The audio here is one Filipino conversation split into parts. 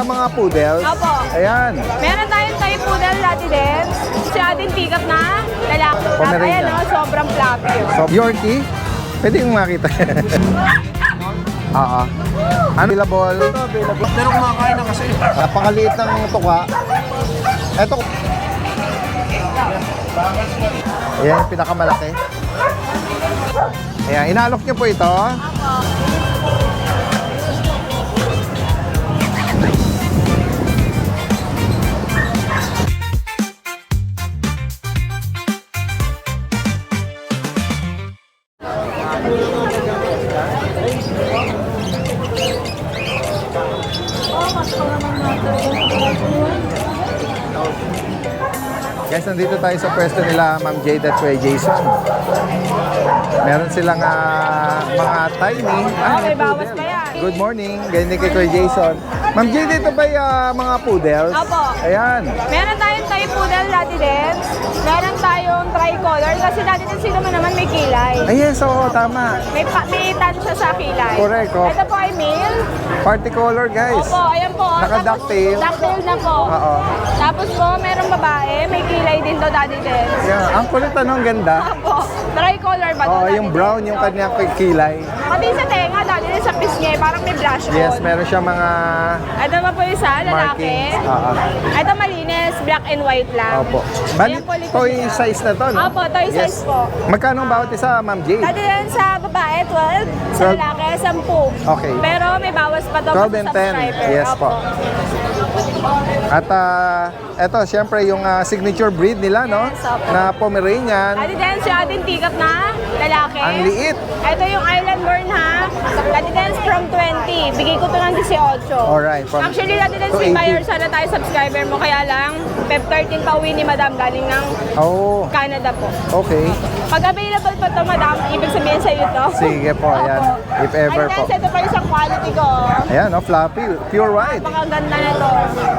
Mga poodles. Opo. Ayan. Meron tayong Thai poodle dati din. Si ating pick-up na lalaki. Pomeranian. Ayan o, sobrang fluffy. So, Yorkie, pwede yung makita. Oo. Available. Pero kumakain na kasi. Napakaliit ng tuka. Ito. Ayan yung pinakamalaki. Ayan, inalok niyo po ito. Guys, nandito tayo sa pwesto nila Ma'am Jade at Kuya Jason. Meron silang mga tiny. Okay, bawas pa yan. Good morning. Ganyan kay Kuya Jason. Ma'am Jade, ito ba yung mga poodles? Opo. Ayan. Meron tayong Thai poodle dati din. Meron tayong tricolor. Kasi dati din sila naman may kilay. Ay, yes, oo, tama. May tan siya sa kilay. Correct, oh. Ito po ay male. Party color, guys. Opo, ayan po. Naka-ducktail. Ducktail na po. Oo. Tapos po, merong babae. May kilay din to dati din. Yeah, ang kulit, ang ganda. Opo. Tricolor ba to? Oo, dati yung din? brown, yung kanyang kilay. Pati sa tenga, dati din sa pisngi, parang may blush on. Yes, meron siya mga Ito pa po isa, lalaki. markings. Oo. Ito malinis, black and white lang. Opo. Bali, Ayan po, likod toy niya. size na to, no? Opo, toy size po. Magkano ang bawat isa, Ma'am Jade? Dati din sa babae, 12. Sa 12. lalaki, 10. Okay. Pero may bawas pa to 12 and 10. subscriber. Yes Opo. po. At eto, siyempre yung signature breed nila, no? Yes, opo. Na Pomeranian. Dati din si ating pick-up na lalaki. Ang liit. Ito yung Island Born ha. Dati din from 20. Bigay ko to ng 18. Alright. Actually, dati din to si 80. buyer sana tayo subscriber mo. Kaya lang, Feb 13 pa uwi ni Madam galing ng Oh, Canada po. okay. Pag available pa to, Madam, ibig sabihin sa'yo to. Sige po, ayan. Opo. If ever Ay, po. guys, ito pa isang quality ko. Ayan, no? Fluffy. Pure white. Napakaganda na to.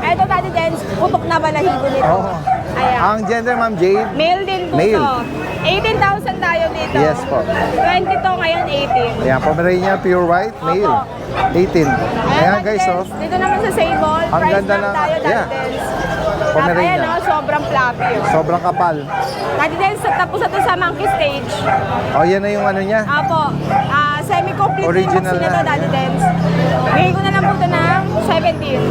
Ito dati din, putok na balahibo nito. Oh. Ayan. Ang gender, Ma'am Jade? Male din po Male. to. 18,000 tayo dito. Yes po. 20 to ngayon, 18. Ayan, Pomeranian pure white, male. 18. Ayan, guys, oh. Dito naman sa Sable, Ang price ganda lang na- tayo yeah. dati din. Pomeranian. Ayan, oh, sobrang fluffy. Oh. Sobrang kapal. Dati din, tapos ito sa monkey stage. Oh, yan na yung ano niya. Apo, semi-complete Original yung box na. nito dati din. Bigay ko na lang po ito ng 17.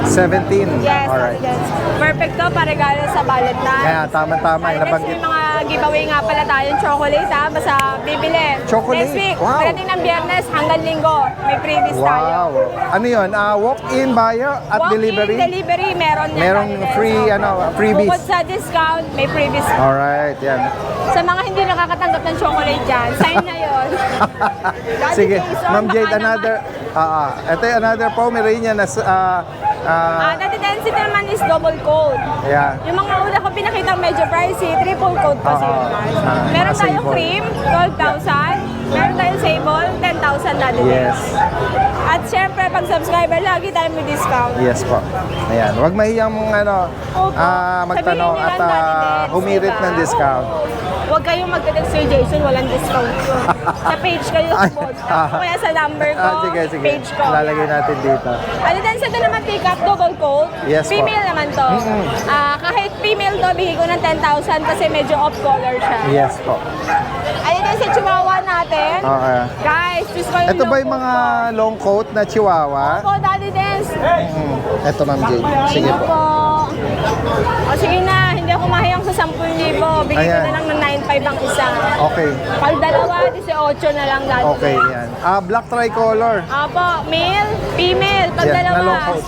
17. Yes, Alright. dati din. Perfect to, paregalo sa Valentine's. Kaya, tama-tama. Dati din, Nabanggit. may mga giveaway nga pala tayong chocolate ha, basta bibili. Chocolate? Next week, Wow. pagdating ng Biyernes hanggang Linggo, may freebies tayo. Wow. Ano yun? Walk-in buyer at Walk-in delivery? delivery, meron yan. Merong dati din. free, freebies. Bukod sa discount, may freebies. Alright, yan. Sa mga hindi nakakatanggap ng chocolate dyan, sign na yun. Dati Sige, Jason, Ma'am Jade, baka another, ito yung another Pomeranian na, Dati density naman is double coat. yeah. Yung mga una ko pinakita medyo pricey, triple coat kasi Oo. yun guys. Ah, Meron mga tayong sable. cream, 12,000. Meron tayong sable, 10,000 na din. Yes. At syempre, pag subscriber, lagi tayo may discount. Yes po. Ayan. Huwag mahiyang Opo. magtanong Sabihin at nila, dati din, humirit diba? ng discount. Huwag kayong magka-text Sir Jason, walang discount ko. Sa page kayo Ay, support. O kaya sa number ko, sige, sige. page ko. Lalagay natin dito. Ano din sa ito naman pick up, double coat. Yes po. Female naman to. Kahit female to, bigay ko ng 10,000 kasi medyo off-color siya. Yes po. Ayun din sa chihuahua natin. Okay. Guys, choose ko yung Ito ba long yung coat mga ko. long coat na chihuahua? Opo, Daddy Dance. Ito, Ma'am Jade. Sige Ayun po. O sige na, hindi ako mahiyang sa 10,000. Bigay ko Ayan. na lang ng 9,500 ang isa. Okay. Pag dalawa, 18 na lang Daddy Okay, Dance. yan. Black tricolor. Opo, male, female, pag Yes, dalawa. na long coat.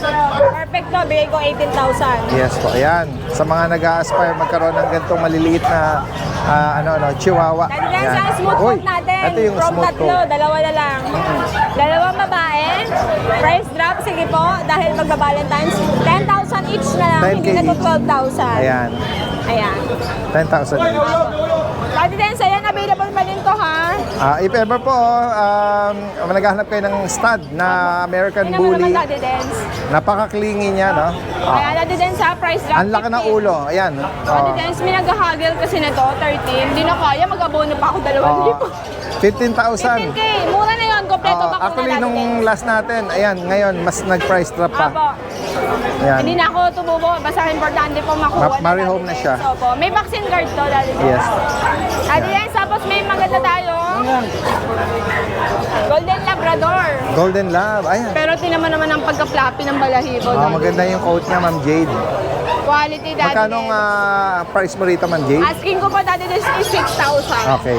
Perfect to, bigay ko 18,000. Yes po. Ayan. Sa mga nag-a-aspire magkaroon ng ganitong maliliit na chihuahua. Daddy Dance, Yan. ang smooth Uy, coat natin. ito yung From smooth tatlo, coat. dalawa na lang. Dalawang babae, price drop, sige po, dahil magba-Valentine's, 10,000 each na lang, 10K hindi na to 12,000. Ayan. Ayan. 10,000 each. Daddy Dance, ayan, available pa din to ha. If ever po, naghahanap kayo ng stud na American Hindi naman Bully. naman Daddy Dance. Napaka-clingy niya, no? Kaya Daddy Dance ha, price drop. Ang laki ng 15. ulo. Ayan. Daddy Dance, may nag-haggle kasi na to, 13. Hindi na kaya, mag-abono pa ako 2,000. 15,000. 15K, mura na yun, kompleto pa ko Actually, na Daddy nung Dance. last natin, ayan, ngayon, mas nag-price drop pa. Apo. Yan. Hindi na ako tumubo. Basta importante po makuha Ma-rehome na siya. So, po. May vaccine card to, Daddy Dens. Yes. Daddy Dens, tapos may maganda tayo. Golden Labrador. Golden Lab. Ayan. Pero tinaman naman ang pagka-floppy ng balahibo. Daddy Maganda yung coat niya, Ma'am Jade. Quality, Daddy Magkano Dens. price mo rito, Ma'am Jade? Asking ko pa, Daddy Dens, is 6,000. Okay.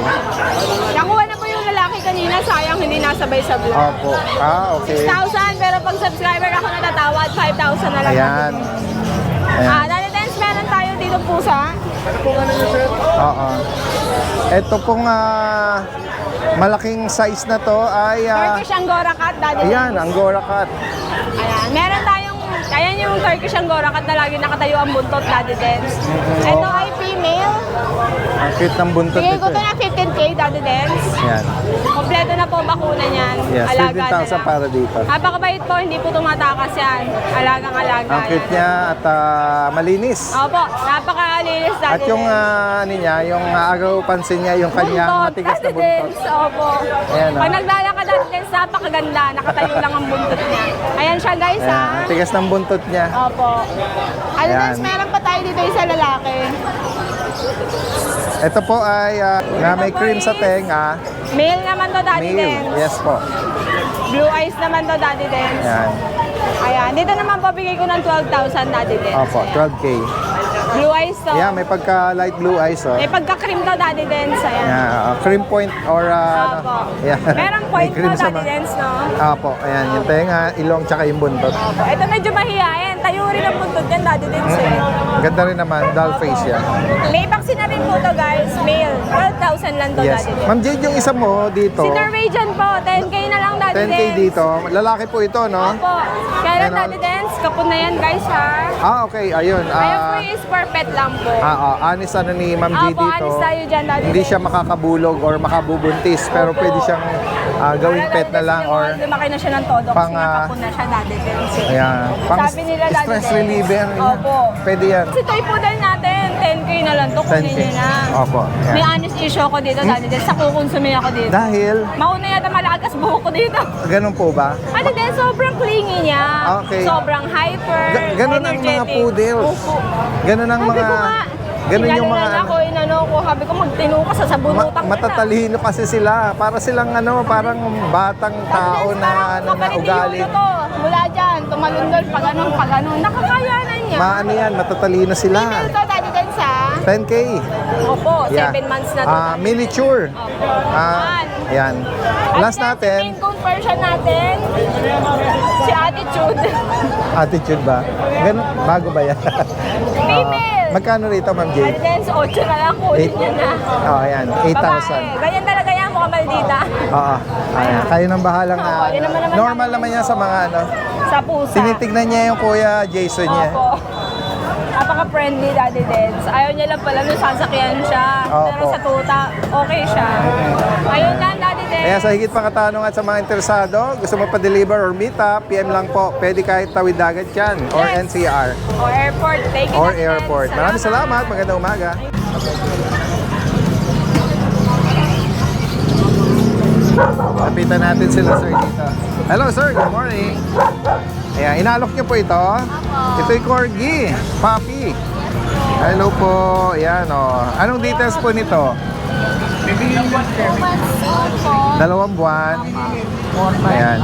Nakuha na po yung lalaki kanina. Sayang, hindi nasabay sa vlog. Opo. Okay. 6,000, pero pag subscriber ako natatawad, 5,000 na lang. Ayan. Ayan. Daddy Dens, meron tayo dito pusa. Oo. Ito pong malaking size na to ay Turkish Angora Cat, Daddy Dens. ayan, Angora Cat. Ayan, meron tayong, ayan yung Turkish Angora Cat na lagi nakatayo ang buntot, Daddy Dens. Ito ay female. Ang cute ng buntot Bigay ko nito. to na 15K, Daddy Dens. Ayan. Kompleto na po ang bakuna niyan. Yes, Alaga na 15,000 lang. para dito. Napakabait po, hindi po tumatakas yan. Alagang-alaga. Ang cute niya at malinis. Opo, napakalinis, Daddy At yung Dens. yung agaw pansin niya yung kanyang Buntot, matigas na Daddy buntot. Dens. Opo. Ayan, Pag naglalakad, Daddy Dens, napakaganda. Nakatayo lang ang buntot niya. Ayan siya, guys, Ayan, ha? ang tigas ng buntot niya. Opo. Ano, Ayan. Dens, meron pa tayo dito isa lalaki. Ito po ay na may Ito po cream sa is tenga. Male naman to, Daddy Male. Dens. Yes po. Blue eyes naman to, Daddy Dens. Ayan. Ayan. Dito naman po, bigay ko ng 12,000, Daddy Dens. Opo, 12K. Blue eyes to. Ayan, may pagka light blue eyes. Oh. May pagka-cream to, Daddy Dens. Ayan. Ayan, cream point or Opo. Ayan. Merong May point to, cream sa Daddy Dens, no? Opo, ayan, yung tenga, ilong, tsaka yung buntot. Opo. Ito medyo mahihayin. Tayo rin ang buntot yan, Daddy Dens. Eh. Ganda rin naman, doll face yan. May vaccine na rin po to, guys. Male. 12,000 lang to, Yes. Daddy Dens. Ma'am Jade, yung isa mo dito, Si Norwegian po, 10K na lang, Daddy 10K Dens. dito. Lalaki po ito, no? Opo. Kaya lang, Ano? Daddy Dens, kapon na yan, guys, ha? Okay, ayun. Ayaw po is for pet lang po. Honest ano ni Ma'am Jade Opo, dito. anis tayo dyan, Daddy Hindi Dens. siya makakabulog or makabubuntis, pero pwede siyang gawing Para, pet Daddy na Dens, lang yung or lumaki na siya ng todo kasi pang, nakapon na siya, Daddy Dens. eh. ayan, pang Sabi nila, Daddy stress Dens. reliever. Opo. Pwede yan. Si toy poodle natin, 10K na lang to, kunin 10K. niyo na. Opo. Ayan. May honest issue ako dito, Daddy Dens. Sa kukonsume ako dito. Dahil, Mauna yata malakas buhok ko dito. ganun po ba? Ano din, sobrang clingy niya. Okay. Sobrang hyper, Ganun ang mga energetic. poodles. Opo. Ganun ang Sabi mga... ko nga, Ganun yung mga... inanunan ako, inano ko, sabi ko magtino ka sa sabunutang matatalino kasi sila. Para silang parang batang tao na ugali. To. Mula dyan, tumalundol, pag ganun. Nakakayanan niya. Maano yan, matatalino sila. Female to, Daddy Dens, ha? 10K. Opo, Yeah. 7 months na to. Miniature. Opo. Ayan. At Last then, natin, Si main coon version natin, si Attitude. attitude ba? Ganun, bago ba yan? Female. Magkano rito, Ma'am Daddy Jade? Dens, 8 na lang, kunin niya na. Ayan, Babae. 8,000. Ganyan talaga yan, mukhang maldita. Oo. Ayan, kayo nang bahalang Oo, yun naman naman normal namin. naman yan sa mga Sa pusa. tinitignan niya yung kuya Jason niya. Opo. Napaka-friendly, Daddy Dens. Ayaw niya lang pala nung sasakyan siya. Pero Opo. sa tuta, okay siya. Ayun lang, Daddy Dens. Kaya sa higit pang katanungan sa mga interesado, gusto mo pa-deliver or meet up, PM lang po. Pwede kahit tawid dagat yan or Yes. NCR Or airport. Thank you, or Daddy Dens. airport. Maraming salamat. Magandang umaga. Lapitan natin sila, sir, dito. Hello, sir. Good morning. Ayan, inalok niyo po ito. Ito yung Corgi. Puppy. Hello po. Ayan, oh. Anong details po nito? 2 months old po. 2 buwan. Ayan.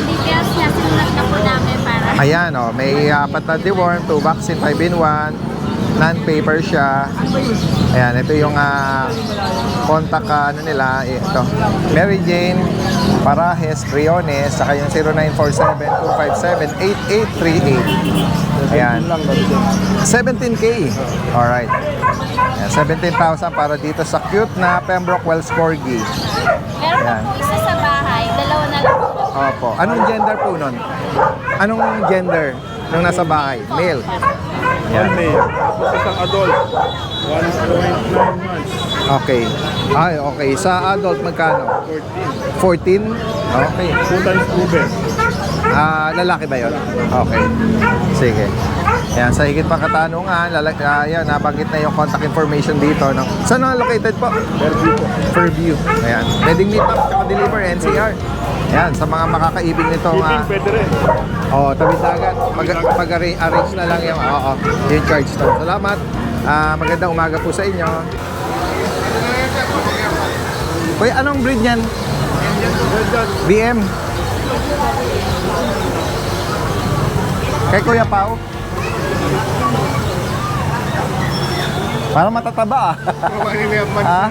Details niya, sinulat na po namin para Ayan, oh. May 4 na deworm, 2 vaccine, 5-in-1. Non-paper siya. Ayan, ito yung contact nila. Ito. Mary Jane Parajes Briones, saka yung 0947-257-8838. Ayan. 17K. Alright. Ayan, 17,000 para dito sa cute na Pembroke Wells Corgi. meron Ayan. po isa sa bahay, 2 na lang po. Opo. Anong gender po nun? Anong gender nung nasa bahay? Male. One male. Tapos isang adult. 1.9 months. Okay. Ay, okay. Sa adult, magkano? 14. 14? Okay. 2 times proven. Lalaki ba yun? Okay. Sige. Yan, sa higit pang katanungan, yan, nabanggit na yung contact information dito. No? Saan na located po? Fairview po. Fairview. Ayan. Pwedeng meet up at deliver NCR. Yan, sa mga makakaibig nitong Shipping pwede rin. tabi dagat. Mag-arrange na lang yung charge to. Salamat. Magandang umaga po sa inyo. Kuya, anong breed niyan? BM. Kay Kuya Pao. Parang matataba ha?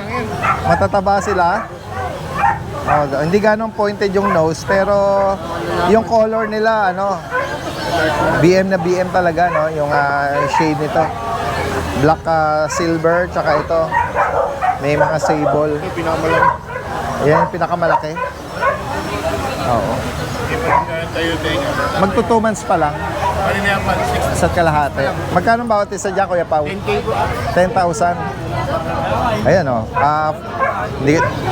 Matataba sila. Hindi ganong pointed yung nose, pero yung color nila BM na BM talaga, no? Yung shade nito. Black silver, tsaka ito. May mga sable. Ito pinakamalaki. Yan yung pinakamalaki. Oo. Tayo tenga. Magto 2 months pa lang. Ano na yan man? Isa't kalahati. Magkano bawat isa dyan, Kuya Pao? 10K po. 10,000. Ayan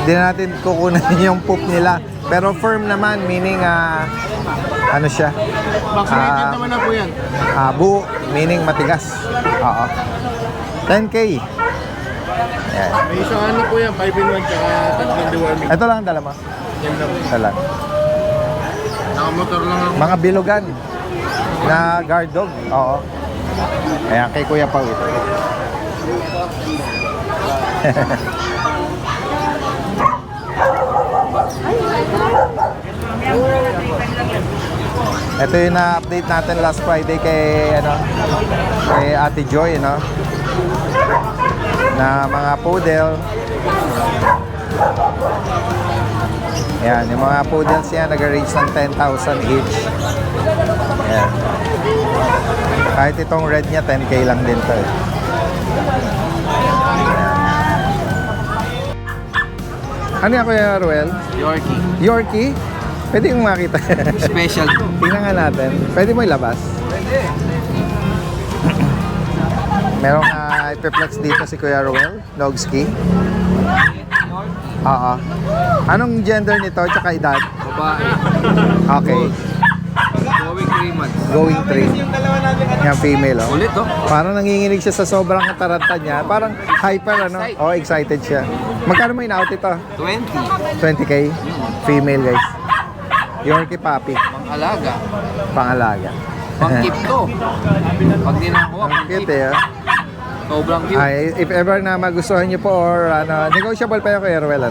di na natin kukunin yung poop nila. Pero firm naman, meaning ano siya? Vaccinated naman na po yan. Buo, meaning matigas. Oo. 10K. Ayan. May isang ano po yan, 5-in-1 tsaka tatlong deworming. Ito lang ang dala mo. Yan lang. Ito lang. Nakamotor lang ako. Mga bilugan na guard dog. Oo. Ayan, kay Kuya Pao ito. Ito yung na-update natin last Friday kay Ate Joy, na mga poodle. Yan, yung mga poodles yan nag-range ng 10,000 each. Yan. Kahit itong red niya 10K lang din to. Ano yan, Kuya Ruel? Yorkie. Yorkie? Pwede yung makita. Special to. Tingnan nga natin. Pwede mo ilabas? Pwede. Merong ipeplex dito si Kuya Ruel, Nogski. Oo. Anong gender nito tsaka edad? Babae. Okay. Going 3 months. Going 3. Yan, female, oh. Ulit, oh. Parang nanginginig siya sa sobrang kataranta niya. Parang hyper, Oh, excited siya. Magkano mo in-out ito? 20. 20K? Female, guys. Yorkie puppy. Pang-alaga. Pangalaga. Pang-keep to. Pag dinakuha, Ang cute, eh. Oh. sobrang cute. Ay, if ever na magustuhan niyo po or negotiable pa yung Kuya Ruel,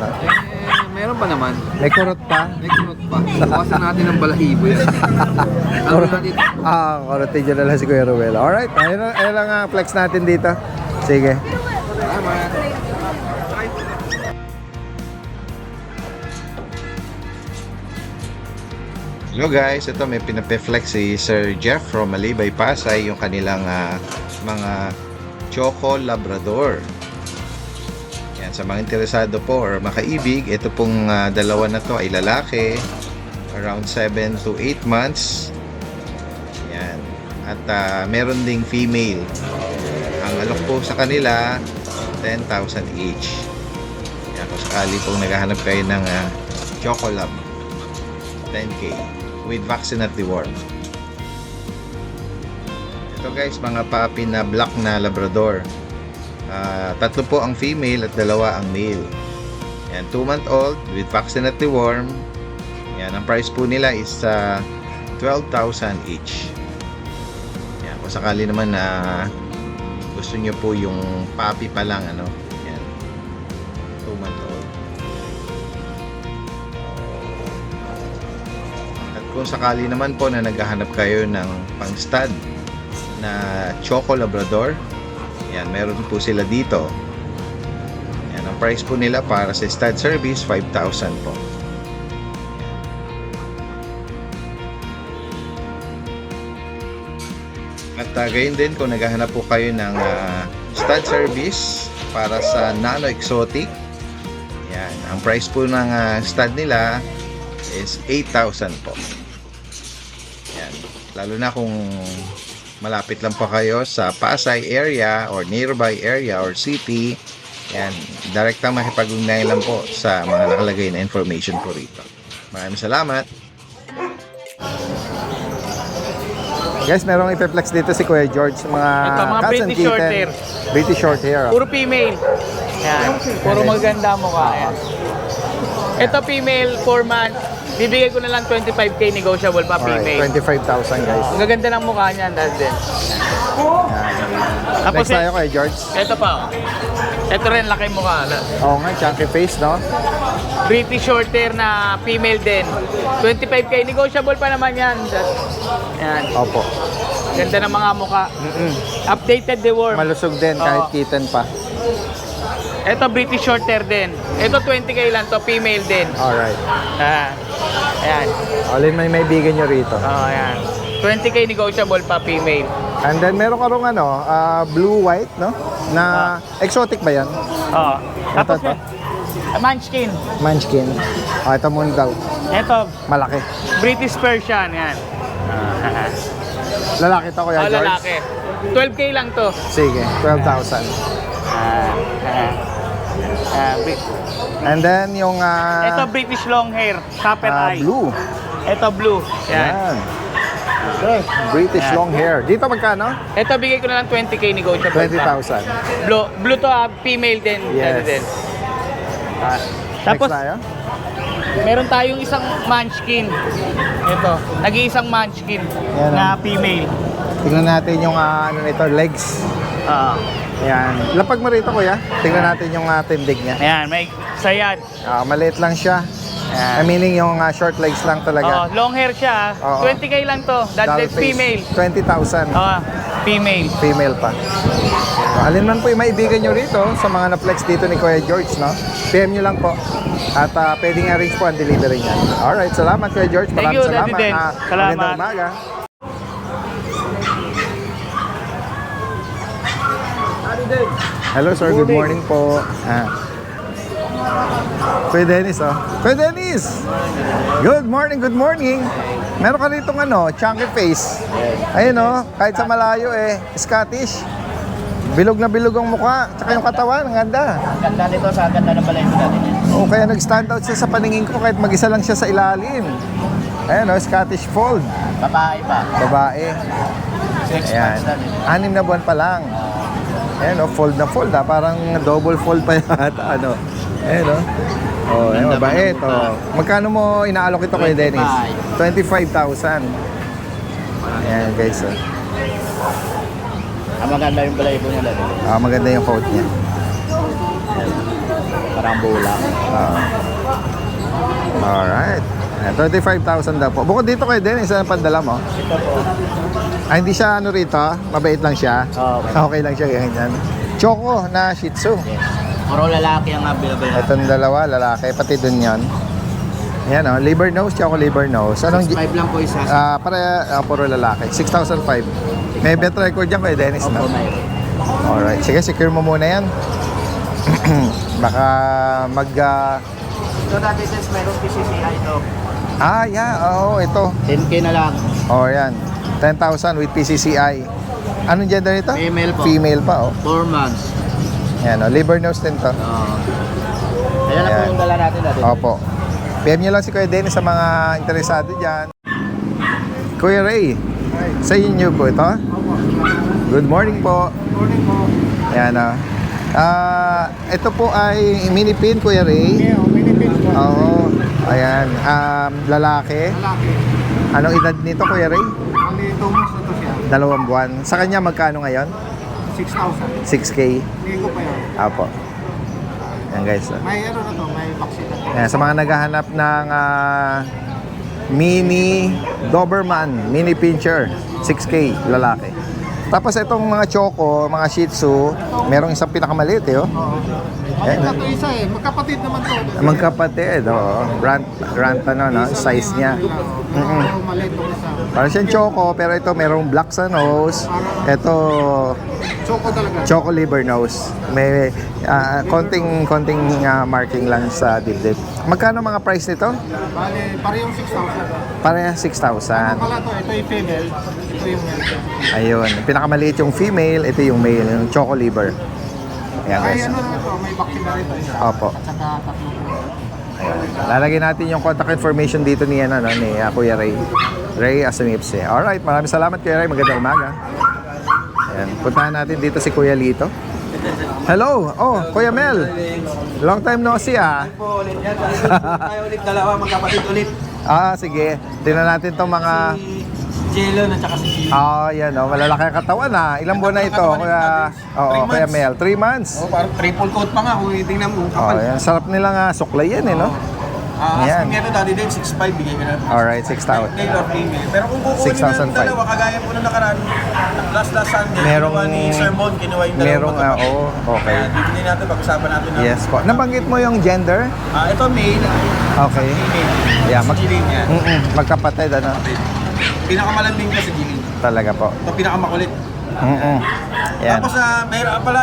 Meron pa naman. May kurot pa? May kurot pa. Bukasan natin ng balahibo yan. Ano natin? Kurotin nyo na lang si Kuya Ruel. Alright, ayun lang ang flex natin dito. Sige. Salamat. Hello guys, ito may pinapeflex si Sir Jeff from Malibay, Pasay, yung kanilang mga Choco Labrador. Yan, sa mga interesado po or makaibig, ito pong dalawa na to ay lalaki, around 7 to 8 months. Yan. At meron ding female. Ang alok po sa kanila, 10,000 each. Yan, kung sakali pong naghahanap kayo ng Choco Lab, 10K. With vaccine at deworm. Ito guys, mga puppy na black na Labrador. 3 po ang female at 2 ang male. Yan, 2-month-old with vaccine at deworm. Yan, ang price po nila is 12,000 each. Yan, kung sakali naman na gusto nyo po yung puppy pa lang, yan, 2-month-old. Kung sakali naman po na naghahanap kayo ng pang-stud na Choco Labrador, yan, meron po sila dito. Yan, ang price po nila para sa stud service, 5,000 po. At gayon din kung naghahanap po kayo ng stud service para sa Nano Exotic, yan, ang price po ng stud nila is 8,000 po. Yan. Lalo na kung malapit lang po kayo sa Pasay area or nearby area or city, yan, direct lang makipag-ugnayan lang po sa mga nakalagay na information po rito. Maraming salamat. Guys, merong ipeplex dito si Kuya George sa mga Ito, mga cats and British short kitten. hair. British short hair. Oh. Puro female. Yan. Puro maganda mukha. Yan. Ito female, 4 months. Bibigay ko na lang 25k negotiable pa Alright, female. 25,000 guys. Ang gaganda ng mukha niyan, dahil din. Tapos Next tayo kay George. ito pa. Ito rin, laki mukha. Oo nga, chunky face, no? British short hair na female din. 25k, negotiable pa naman yan. Yan. Opo. Ganda ng mga mukha. Updated the worm. Malusog din kahit Oo. kitten pa. Ito British short hair din. Ito 20k lang to, female din. Alright. Ayan. Alin may bigan nyo rito. Ayan. 20k negotiable pa, female. And then meron ka rong ano, blue-white, no? Na exotic ba yan? Oo. Tapos Ito. Munchkin. Munchkin. Ito muna daw. Ito, Malaki. British Persian. Yan. Lalaki to, Kuya George? Lalaki. 12k lang to. Sige, 12,000. And then yung Ito British long hair. Copper eye. blue. Ito blue. Yan. Yan. British Yan. long hair. Dito magkano? Ito bigay ko na lang 20k negotiable pa. 20,000. Blue to female din. Yes. Ano din. Tapos, Next tayo. meron tayong isang munchkin. Ito, nag-iisang munchkin Yan, na female. Tingnan natin yung ano nito, legs. Ayan. Lapag mo rito, Kuya. Tingnan natin yung tindig niya. Ayan, may sayad. Maliit lang siya. Ayan. Meaning yung short legs lang talaga. Long hair siya. Oo. 20k lang to. Doll That's face. female. 20,000. Female. Female pa. So, alin man po yung maibigan nyo rito sa mga na-flex dito ni Kuya George, no? PM nyo lang po. At pwedeng arrange po ang delivery niya. Alright, salamat Kuya George. Thank Maraming you, salamat. Daddy Den. Salamat. Magandang umaga. Hello sir, good morning po. Kuya Dennis, oh. Kuya Dennis! Good morning, good morning. Meron ka rito chunky face. Ayun kahit sa malayo Scottish. Bilog na bilog ang mukha, tsaka yung katawan, ang ganda. Ganda nito sa ganda ng balay ko natin. O kaya nag-stand out siya sa paningin ko kahit mag-isa lang siya sa ilalim. Ayun Scottish Fold. Babae pa. Babae. 6 Ayan. 6 na buwan pa lang. Ayan fold na fold Parang double fold pa yata Ayan ayan, mabait Magkano mo inaalok ito kay Dennis? 25,000. Ayan guys Maganda yung balay ko nila. maganda yung coat niya. Parang bulang. Alright. Ayan, 25,000 daw po. Bukod dito kay Dennis, ano pandala mo? Ito po. Hindi siya rito? Mabait lang siya? Okay lang siya ganyan. Choco na Shih Tzu. Puro lalaki ang available. Itong dalawa, lalaki, pati dun yan. Yan liver nose, Choco liver nose. Anong 5 lang po isa. puro lalaki. 6,005. May bet record yan kay Dennis, no? Alright. Sige, secure mo muna yan. Baka Ito dati since mayroong PCCI ito. Oo, ito. 10k na lang. Yan. 10,000 with PCCI. Anong gender nito? Female po. Female pa, 4 months. Yan, liver nose din to. Ayan na po Ayan. yung dala natin natin. Opo. PM nyo lang si Kuya Dennis sa mga interesado dyan. Kuya Ray, sa inyo po ito? Good morning po. Good morning po. Ayan ito po ay mini pin, Kuya Ray. Minipin po. Oo. Ayan. Lalaki. Lalaki. Anong edad nito, Kuya Ray? Bali, 2 months na to siya. 2 buwan. Sa kanya magkano ngayon? 6,000. 6K. Ligo pa yun. Apo. Ayan guys. May may vaccine na to. Ayan, sa mga naghahanap ng mini Doberman, mini pincher, 6K, lalaki. Tapos itong mga Choco, mga Shih Tzu, merong isang pinakamaliit Maliit na to isa magkapatid naman to. Magkapatid, brand size niya. Maliit to isa. Parang siyang Choco, pero ito merong black sa nose. Ito, Choco talaga. Choco liver nose. May konting marking lang sa dibdib. Magkano mga price nito? Bali, parehong 6,000. Parehas 6,000. Pala to, ito yung female, ito yung male. Ayun, pinakamaliit yung female, ito yung male, yung Choco liver. Ayan Ay, guys. naman to, may vaccine na rin to. Opo. At saka tatlo po. Ayan. Lalagay natin yung contact information dito ni, ni Kuya Ray. Ray Asunipse. Alright, maraming salamat Kuya Ray. Magandang umaga. Ayan. Puntahan natin dito si Kuya Lito. Hello! Oh, Kuya Mel. Long time no see Po, ulit yan. Tayo ulit dalawa, magkapatid ulit. Sige. Tingnan natin tong mga... Si Jelon at saka si Gilly. Yan malalaki ang katawan Ilang buwan na ito, Kuya? Kuya Mel. 3 months. Parang triple coat pa nga kung tingnan mo. Kapal. Yan. Sarap nilang suklay yan, no? Yan. Asking ito dati din, 6.5 bigay ka na. Alright, 6,000. Male or female. Pero kung kukunin mo yung 6,500. dalawa, kagaya po nung nakaraan, last Sunday, Merong- kinuha ni Sermon, kinuha yung dalawa. Merong, okay. Kaya bibili natin, pag-usapan natin. Yes po. Nabanggit mo yung gender? Ito male, Okay. female. Yeah, Si Gilly niya. magkapatid, Pinakamalambing ko si Gilly. Talaga po. Ito pinakamakulit. Yan. Tapos mayroon pala,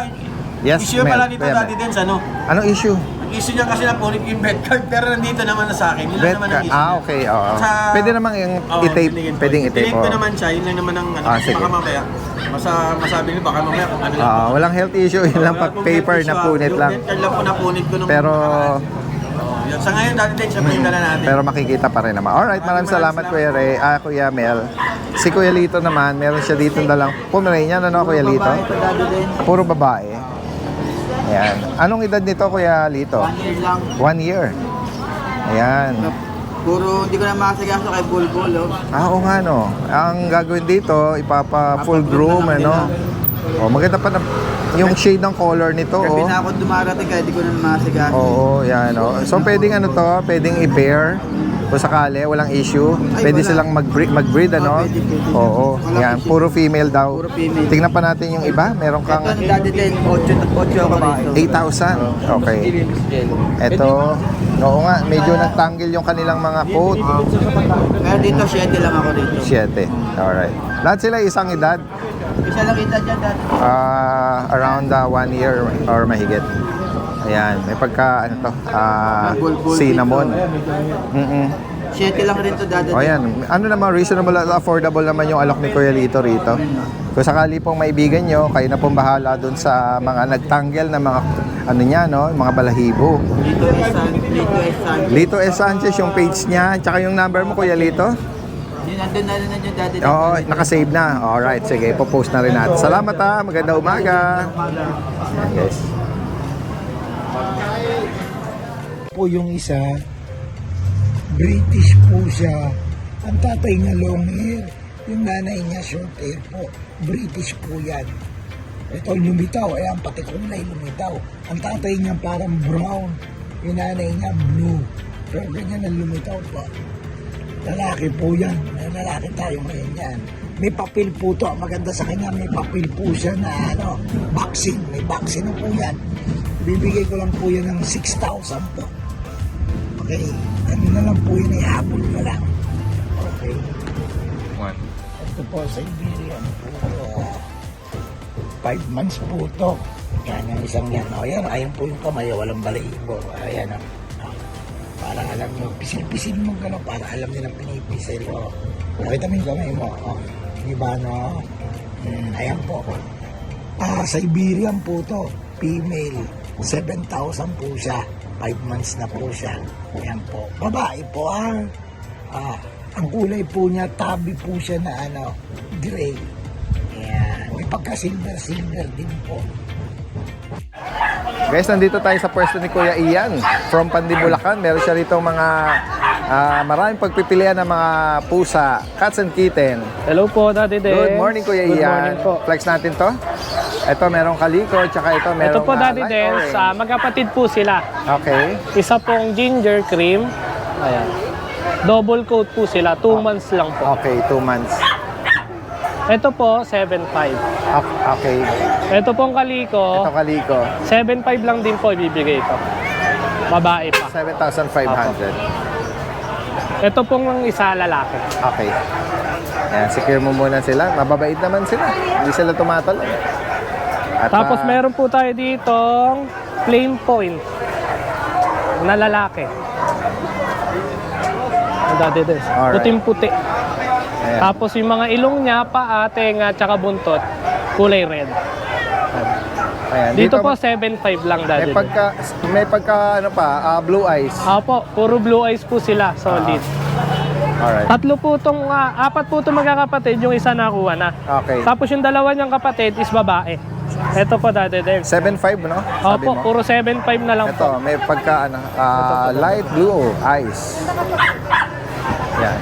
Yes, issue pala Mel. nito Kuya dati Mel. din sa ano. Anong issue? Ang issue niya kasi napunit yung bet card, pero nandito naman na sa akin. Yun lang Bet naman ka? ang issue niya. Okay, oo. Sa- Pwede namang yung Oo, i-tape. pinigin ko. Pwedeng i-tape. Pinigin ko naman siya, yun lang naman ang ano. Sige. Baka mamaya, masabi niyo, baka mamaya kung ano lang. Walang health issue. Yun lang pag Kung paper bet na issue, punit lang. Yung bet card lang po napunit ko nung Pero yun. Sa ngayon, dati din, siya pa yung dala natin. pero makikita pa rin naman. Alright, maraming salamat Kuya Ray. Kuya Mel. Si Kuya Lito naman, meron siya dito dalang Pomeranian, Kuya Lito? Puro babae. Ayan. Anong edad nito, Kuya Lito? 1 year lang. 1 year. Ayan. Puro hindi ko na makasigaso kay Bulbul. Oo nga, no. Ang gagawin dito, ipapa full groom, maganda pa na yung shade ng color nito, Gabi na ako dumarating kaya hindi ko na makasigaso. Oo, yan, So, pwedeng pwedeng i-pair kung sakali, walang issue. Pwede wala. silang mag-breed, Pwede. Oo, Walang yan. issue. Puro female daw. Puro female. Tingnan pa natin yung iba. Meron kang Ito, dati din, 8 ako rito. 8,000. Okay. Ito, oo nga, medyo nagtanggil yung kanilang mga coat. Pero dito, 7 lang ako rito. 7. Alright. Lahat sila isang edad. Isa lang kita dyan dati. Around 1 year or mahigit. Ayan, may pagka Bulbul cinnamon. 7 lang rin to dati. O yan, ano naman reasonable at affordable naman yung alok ni Kuya Lito rito. Kung sakali pong maibigan nyo, kayo na pong bahala dun sa mga nagtanggel na mga mga balahibo. Dito is San. Lito S. Sanchez yung page niya, tsaka yung number mo Kuya Lito. Yun, nandun na rin yung dati. Oo, nakasave na. Alright, sige, po-post na rin natin. Salamat magandang umaga. Yes. Po yung isa, British po siya. Ang tatay niya long hair, yung nanay niya short hair po. British po yan. Ito lumitaw, ayan pati kulay lumitaw. Ang tatay niya parang brown, yung nanay niya blue. Pero ganyan ang lumitaw po. Lalaki po yan, may lalaki tayo ngayon yan. May papel po to, ang maganda sa kanya, may papel po siya na vaccine, may vaccine na po yan. Bibigay ko lang po yan ng 6,000 po. Okay, ano na lang po yun, ihabol na lang. Okay. Ito po, Siberian po. 5 months po to. Yan ang isang yan. O yan, ayun po yung kamay, walang balahibo. Ayan o. Para alam nyo, pisil-pisil mo gano'n, para alam nyo na pinipisil. O. Nakita mo yung kamay mo. O. Diba no? Ayan po. Siberian po to. Female. 7,000 po siya. 5 months na po siya. Ayan po. Babae po ang kulay po niya, tabi po siya na gray. Ayan. May pagka-silver din po. Guys, nandito tayo sa pwesto ni Kuya Ian from Pandibulacan. Meron siya rito mga maraming pagpipilian ng mga pusa, cats and kitten. Hello po, Daddy Den. Good morning, Kuya Good Ian. morning po. Flex natin to. Ito, merong kaliko, tsaka ito, merong Ito po, Daddy light Den, orange. magkapatid po sila. Okay. Isa pong ginger cream. Ayan. Double coat po sila, 2 months lang po. Okay, 2 months. Ito po, 7.5. Okay. Ito pong kaliko, Ito kaliko, 7.5 lang din po ibibigay ko. Babae pa. 7,500. Ito pong isa lalaki. Okay. Ayan, secure mo muna sila. Mababait naman sila. Hindi sila tumatalon. At, Tapos meron po tayo ditong plain point na lalaki. Daddy Den. Alright. Puting-puti. ayan. Tapos yung mga ilong niya, paa, tenga, tsaka buntot, kulay red. Ayan. Dito po 7.5 lang may Daddy. may pagka ano pa, blue eyes. Opo, puro blue eyes po sila, solid. Alright. Tatlo po itong, apat po itong magkakapatid, yung isa nakuha na. Okay. Tapos yung dalawa niyang kapatid is babae. Ito po Daddy Dave. 7.5, no? Sabi Opo, mo. puro 7.5 na lang Ito, po. may pagka ano, light blue eyes. Yan.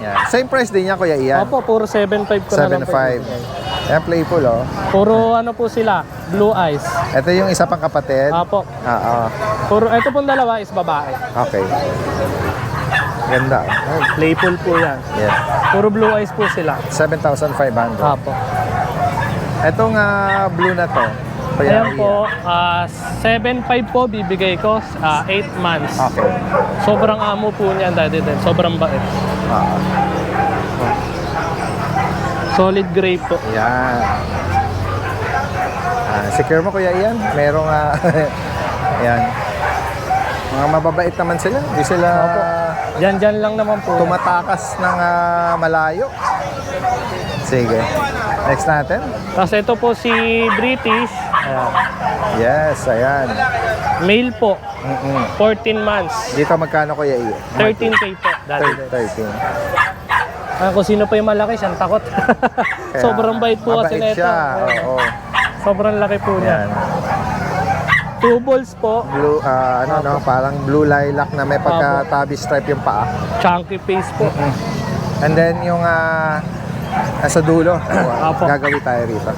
Yan. Same price din niya, Kuya Ian. Opo, puro 7.5 ko na lang po. 7.5. Yan, playful, oh. Puro ano po sila, blue eyes. Ito yung isa pang kapatid. Opo. Oo. Puro, ito pong dalawa is babae. Okay. Ganda. Playful po yan. Yeah. Puro blue eyes po sila. 7,500. Opo. Itong blue na to. Kuya Ayan po, 7.5 po bibigay ko, 8 months. Okay. Sobrang amo po niyan, Daddy din. Sobrang bait. Oo. Solid gray po. Yan. Secure mo, Kuya Ian? Merong, ayan. Mga mababait naman sila. Hindi sila Diyan lang naman po. tumatakas ng malayo. Sige. Next natin. Tapos ito po si British. Ayan. Yes, ayan. Male po. 14 months. Dito magkano, Kuya Ian? 13K po, Daddy din. 13. Kung sino pa yung malaki, siyang takot. Sobrang bait po kasi mabait nito. siya. Oo. Sobrang laki po niya. Yan. 2 balls po. Blue, parang blue lilac na may pagka-tabby stripe yung paa. Chunky face po. And then yung nasa dulo, Apo. gagawin tayo rito.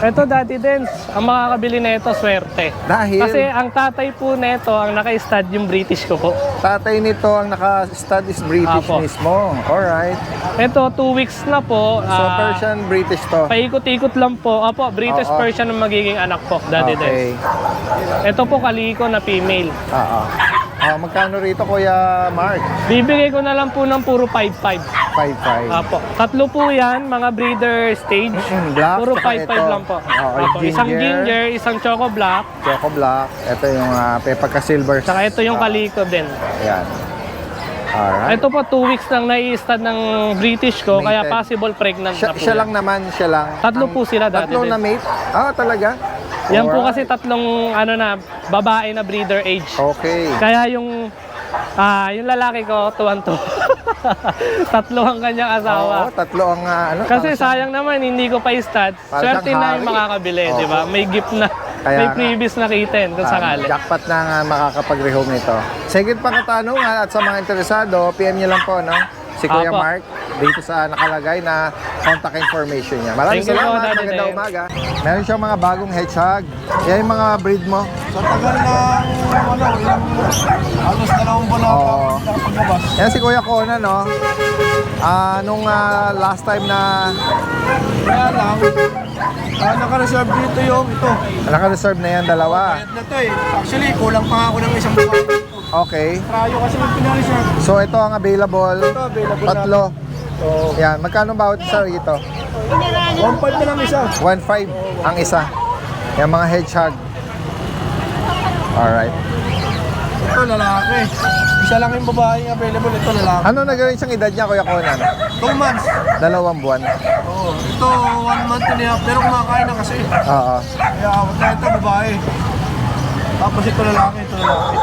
Ito Daddy Dens, ang makakabili nito swerte. Dahil Kasi ang tatay po nito, ang naka-stud yung British ko po. tatay nito ang naka-stud is British Apo. mismo. Alright. Ito, 2 weeks na po. So Persian British to. Paikot-ikot lang po. Apo, British Oo. Persian ang magiging anak po, Daddy Okay. Dens. Ito po kaliko na female. Oo. Magkano rito, Kuya Mark? Bibigay ko na lang po ng puro 5.5. 5.5. Apo. Tatlo po yan, mga breeder stage. Black, Puro tsaka 5.5 ito. lang po. Oo, Apo. Isang ginger, isang choco black. Choco Black. Ito yung pagka-silver. Tsaka ito yung kaliko din. Ayan. Alright. Ito po 2 weeks nang nai-stud ng British ko, kaya Mated. possible pregnant na po. Siya yan. lang naman, siya lang. Tatlo po sila, Daddy Tatlo Dens. na mate? Talaga? Yan po Alright. kasi tatlong babae na breeder age. Okay. Kaya yung lalaki ko tuwan-to. Tatlo ang kanyang Oo, asawa. tatlo ang Kasi sayang naman hindi ko pa i-stud. Para Swerte siyang na yung hari. makakabili, Oo. di ba? May gift na, Kaya may nga. previous na kitten kung sakali. Jackpot na nga makakapag-rehome nito. Second pang katanungan at sa mga interesado, PM nyo lang po, no? Si Kuya Apo. Mark, dito sa nakalagay na contact information niya. Maraming Thank you po, salamat. Daddy Magandang Dave. umaga. Meron siyang mga bagong hedgehog. Yan yung mga breed mo. Sa tagal ng, halos 2 buwan na Oo. paglabas. Yan si Kuya Conan, no? Nung last time na Kaya lang, naka-reserve dito yung ito. naka-reserve na yan, dalawa. Bayad na to eh. Actually, kulang pa nga ako ng isang buwan. Okay. Trayo kasi yung pinareserve. So ito ang available. Ito, available Tatlo. So, Yan. Magkano bawat isa rito? 1.5 na lang isa. 1.5 ang isa. Yung mga hedgehog. Alright. Ito, lalaki. Isa lang yung babae yung available. Ito, lalaki. Ano nagawin siyang edad niya, Kuya Conan? 2 months. 2 buwan. Oo. Ito, 1 month and a half. Pero kumakain na kasi. Oo. Kaya awat na ito, babae. Tapos ito lalaki, ito lalaki.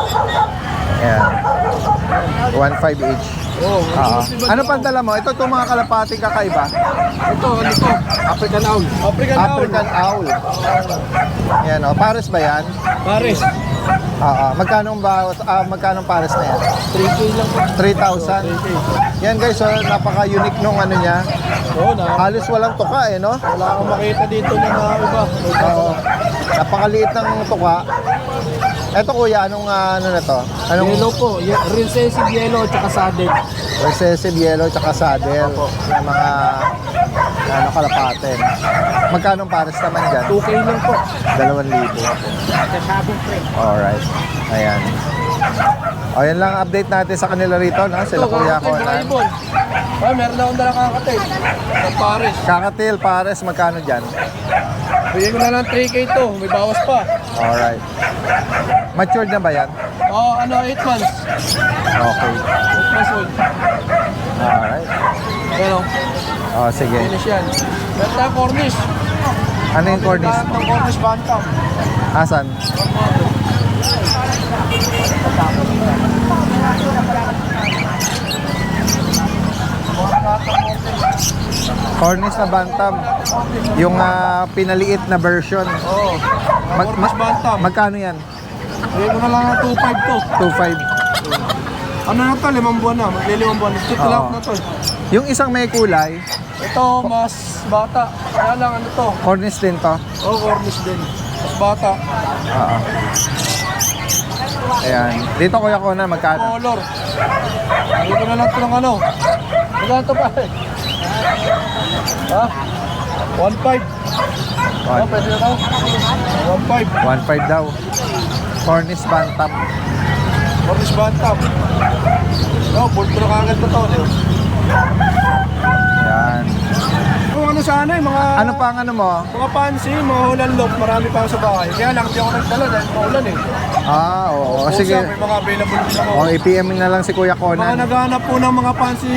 Yan. 1.5 each. Oo. Oo. Ano pang dala mo? Ito itong mga kalapating kakaiba. Ito, ano ito? African owl. African owl. African owl. Yan, o. Pares ba yan? Paris. Oo. Magkano pares na yan? 3K lang po. 3,000. Yan guys, so napaka-unique nung ano niya. Oo na. Halos walang tuka eh, no? Wala akong makita dito ng iba. Oo. Napakaliit ng tuka. Eto kuya, anong ano na to? Anong Yellow po. Recessive yellow at saka saddle. recessive yellow tsaka saddle? Yung mga kalapatin. Magkano ang pares naman dyan? 2K lang po. 2,000. Alright. Ayan. O yan lang update natin sa kanila rito, no? Sila Kuya Conan. Ay, meron na akong dala kakatay. Sa Paris. Kakatil, pares, magkano dyan? Bigyan ko na lang 3K to. May bawas pa. Alright. Matured na ba yan? Oo, 8 months. Okay. 8 months old. Alright. Pero, O, sige. finish yan. Meron tayong Cornish. Ano yung Cornish? Lahat ng Cornish Bantam. Asan? Cornish na Bantam. Yung pinaliit na version. Oo. Cornish Bantam. Magkano yan? Bigay ko na lang ng 2.5 to. 2.5. Ano na to? 5 buwan na. Magli-5 buwan. Stick Oo. lang na to. Yung isang may kulay, Ito, mas bata. Kaya lang ano to. Cornish din to. Oo, Cornish din. Mas bata. Oo. Ayan. Dito kuya ko na magkano? Color. Bigay ko na lang ito ng ano. Magkano to pa eh? Ha? 1.5. Ah, pwede na daw? 1.5. 1.5 daw. Cornish Bantam. Cornish Bantam. Oh, bulto na kagad na to. Yan. Kung ano sana eh, Ano pa ang ano mo? mga fancy, mga Holland loaf, marami pa ako sa bahay. Kaya lang, hindi ako nagdala dahil maulan eh. Oo. Sige. May mga available din ako. I-PM na lang si Kuya Mga Conan. naghahanap po ng mga fancy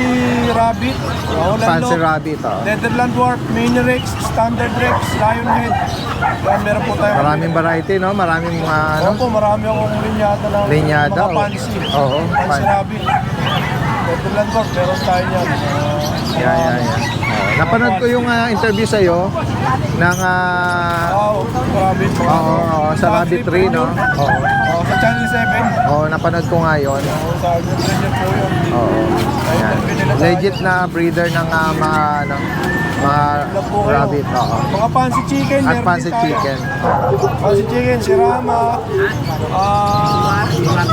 rabbit, mga Holland Fancy loaf, Rabbit. Netherland Dwarf, Mini Rex, Standard Rex, Lionhead. Yan, meron po tayo. Maraming variety, no? Maraming mga ano. Opo, marami akong linyada ng Linyada, mga oh. fancy. Oo, Fancy fan- rabbit. Netherland Dwarf, meron tayo yan. Yan. Napanood ko yung interview sa'yo ng Rabbit. sa Rabbit 3, no? Oo. Sa Channel 7. Oo, napanood ko nga yun. Sa Channel po yun. Oo. Yan. Legit na breeder ng mga rabbit. Oo. Mga fancy chicken, At meron fancy din tayo. chicken. Fancy chicken, Sirama,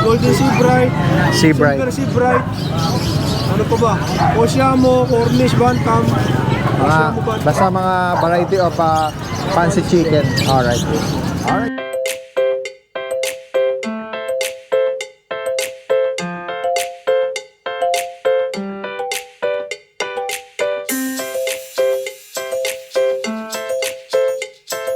Golden Sea Bright, Sea Bright. Silver Sea Bright, ano pa ba? Oceamo, Cornish Bantam, Basta mga variety of fancy chicken. Alright.